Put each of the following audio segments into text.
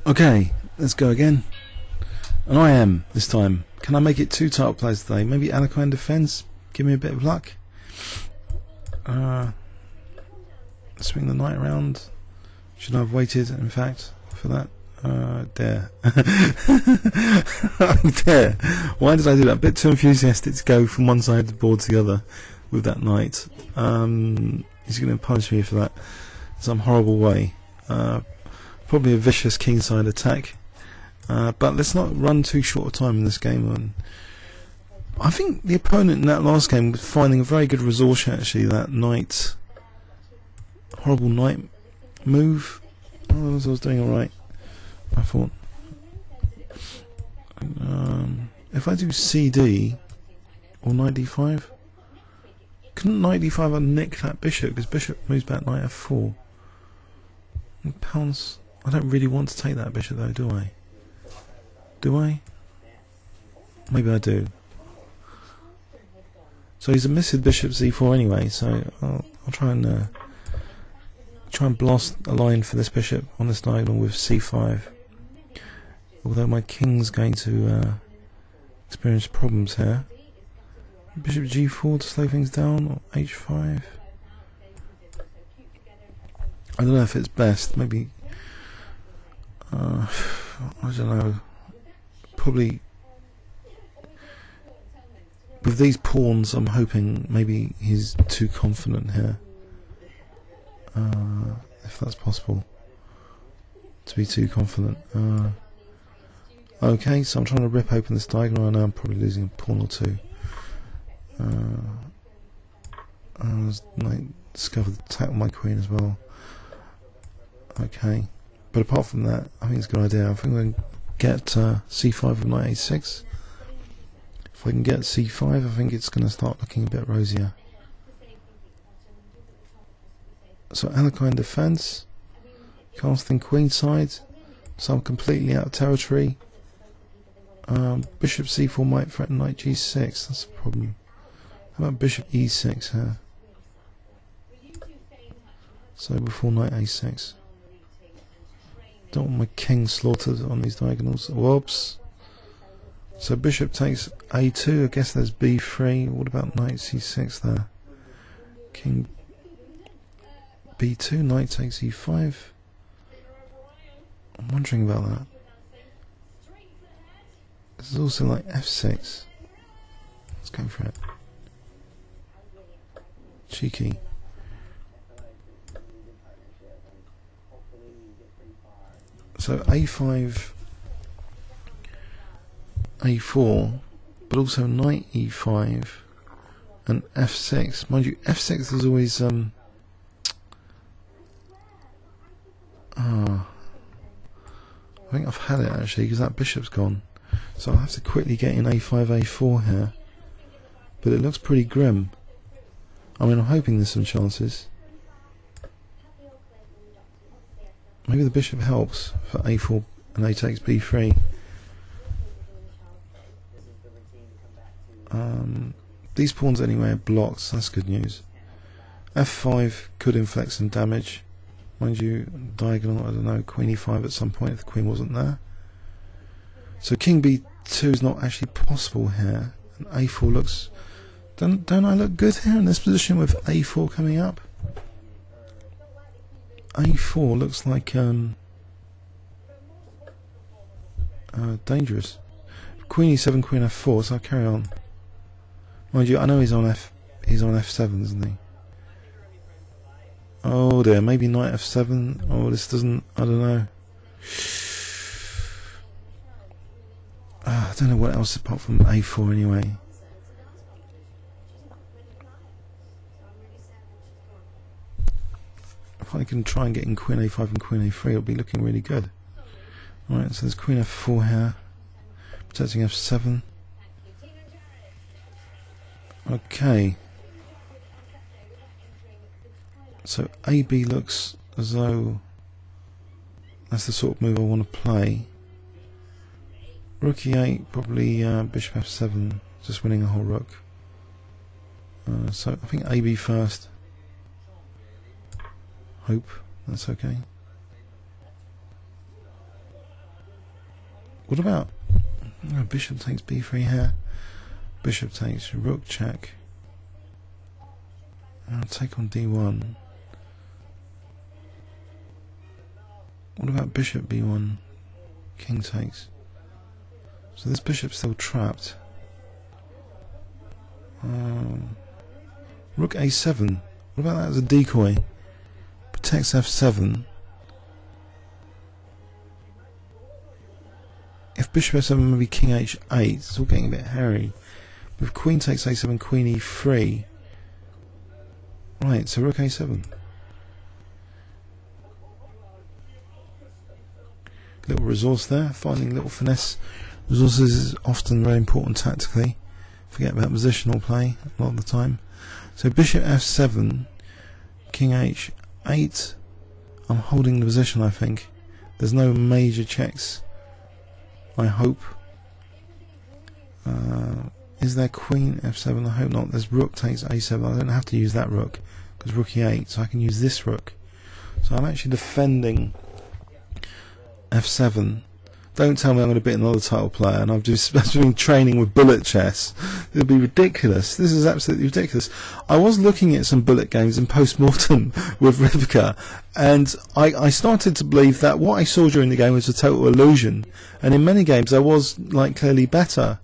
Okay, let's go again. And I am, this time. Can I make it 2 title plays today? Maybe Alekhine defense? Give me a bit of luck. Swing the knight around. Should I have waited, in fact, for that? Dare. Dare. Why did I do that? A bit too enthusiastic to go from one side of the board to the other with that knight. He's going to punish me for that in some horrible way. Probably a vicious kingside attack. But let's not run too short a time in this game. And I think the opponent in that last game was finding a very good resource, actually, that knight. Horrible knight move. Oh, I was doing alright, I thought. If I do CD or knight d5, couldn't knight d5 have nicked that bishop, because bishop moves back knight f4. And pounds. I don't really want to take that bishop though, do I? Do I? Maybe I do. So he's a missed bishop c4 anyway, so I'll try and blast a line for this bishop on this diagonal with c5. Although my king's going to experience problems here. Bishop g4 to slow things down, or h5. I don't know if it's best. Maybe I don't know. Probably with these pawns, I'm hoping maybe he's too confident here. If that's possible, to be too confident. Okay, so I'm trying to rip open this diagonal. I know I'm probably losing a pawn or two. I might discover the attack on my queen as well. Okay, but apart from that, I think it's a good idea. I think we can get c5 with knight a6. If I can get c5, I think it's going to start looking a bit rosier. So Alekhine defense, casting queenside, so I'm completely out of territory. Bishop c4 might threaten knight g6. That's a problem. How about bishop e6 here? So before knight a6. Don't want my king slaughtered on these diagonals. Whoops. So bishop takes a2. I guess there's b3. What about knight c6 there? King b2. Knight takes e5. I'm wondering about that. This is also like f6. Let's go for it. Cheeky. So a5, a4, but also knight e5 and f6. Mind you, f6 is always I think I've had it actually, because that bishop's gone. So I'll have to quickly get in a5, a4 here. But it looks pretty grim. I mean, I'm hoping there's some chances. Maybe the bishop helps for a4 and a takes b3. These pawns anyway are blocked, so that's good news. f5 could inflict some damage. Mind you, diagonal, I don't know, queen e5 at some point if the queen wasn't there. So king b2 is not actually possible here. And a4 looks... Don't I look good here in this position with a4 coming up? a4 looks like dangerous. Queen e7, queen f4, so I'll carry on. Mind you, I know he's on f7, isn't he? Oh dear, maybe knight f7. Oh, this doesn't, I don't know. I don't know what else apart from a4 anyway. If I can try and get in queen a5 and queen a3, it'll be looking really good. Alright, so there's queen f4 here, protecting f7. Okay. So AB looks as though that's the sort of move I want to play. Rook e8, probably bishop f7, just winning a whole rook. So I think AB first. Hope that's okay. What about bishop takes b3 here? Bishop takes rook check. I'll take on d1. What about bishop b1? King takes. So this bishop's still trapped. Rook a7. What about that as a decoy? Protects f7. If bishop f7, maybe king h8. It's all getting a bit hairy. But if queen takes a7, queen e3. Right, so rook a7. Little resource there. Finding little finesse resources is often very important tactically. Forget about positional play a lot of the time. So bishop f7, king h8. I'm holding the position, I think. There's no major checks, I hope. Is there queen f7? I hope not. There's rook takes a7. I don't have to use that rook because rook e8, so I can use this rook. So I'm actually defending f7. Don't tell me I'm going to beat another title player and I've just been training with bullet chess. It'll be ridiculous. This is absolutely ridiculous. I was looking at some bullet games in post-mortem with Rivka, and I started to believe that what I saw during the game was a total illusion, and in many games I was like clearly better.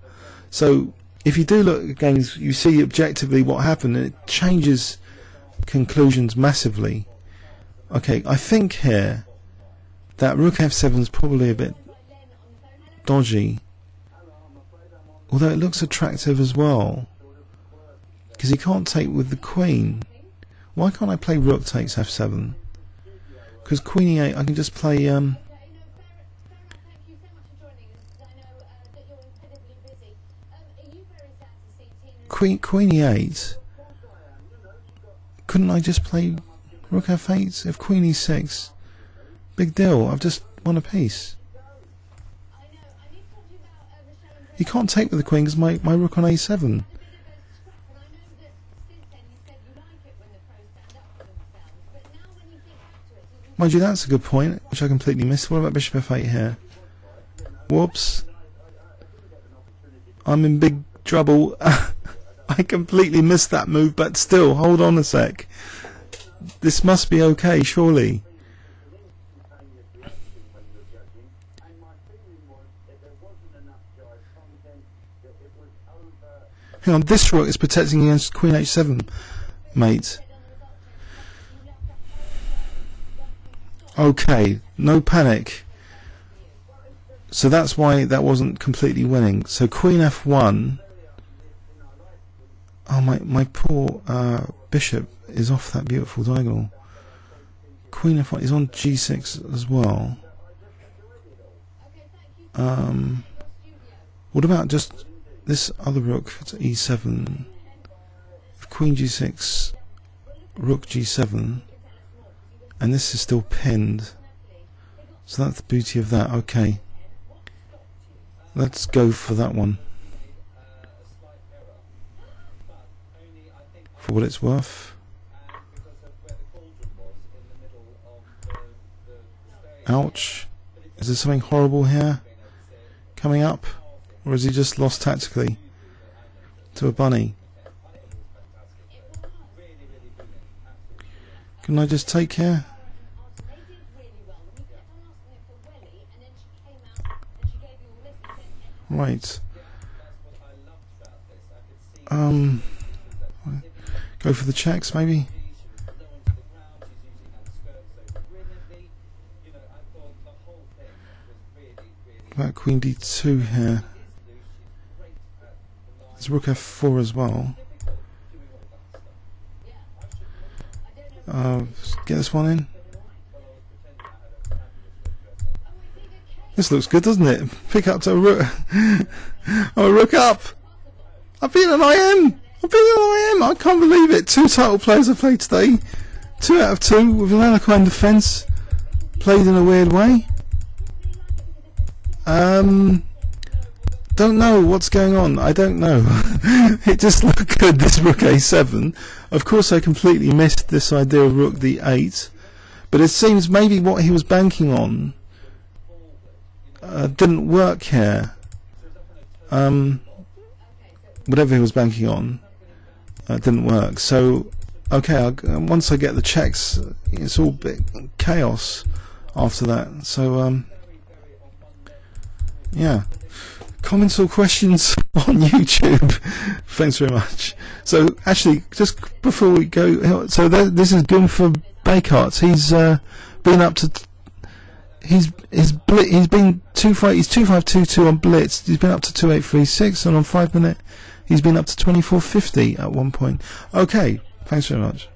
So if you do look at games, you see objectively what happened, and it changes conclusions massively. Okay, I think here that rook f7 is probably a bit dodgy, although it looks attractive as well because he can't take with the queen. Why can't I play rook takes f7? Because queen e8 I can just play queen e8. Couldn't I just play rook f8? If queen e6, big deal, I've just won a piece. You can't take with the queen because my rook on a7. Mind you, that's a good point, which I completely missed. What about bishop f8 here? Whoops. I'm in big trouble. I completely missed that move, but still, hold on a sec. This must be okay, surely. Hang on, this rook is protecting against queen h7, mate. Okay, no panic. So that's why that wasn't completely winning. So queen f1. Oh, my poor bishop is off that beautiful diagonal. Queen f1 is on g6 as well. What about just this other rook to e7? If queen g6, rook g7, and this is still pinned. So that's the beauty of that. Okay, let's go for that one. For what it's worth. Ouch. Is there something horrible here coming up? Or has he just lost tactically to a bunny? Can I just take here? Right. Go for the checks, maybe? What about queen d2 here? There's rook f4 as well. Get this one in. This looks good, doesn't it? Pick up to a rook. Oh, rook up! I've been an IM! I can't believe it. 2 title players I played today. 2 out of 2 with an Alekhine defence. Played in a weird way. Don't know what's going on. I don't know. It just looked good, this rook a7. Of course I completely missed this idea of rook d8. But it seems maybe what he was banking on didn't work here. Whatever he was banking on didn't work. So okay, once I get the checks, it's all bit chaos after that. So yeah, comments or questions on YouTube. Thanks very much. So actually, just before we go, so this is Gunfer Bakart. He's been up to he's been 2522 on Blitz. He's been up to 2836, and on 5 minute he's been up to 2450 at one point. Okay, thanks very much.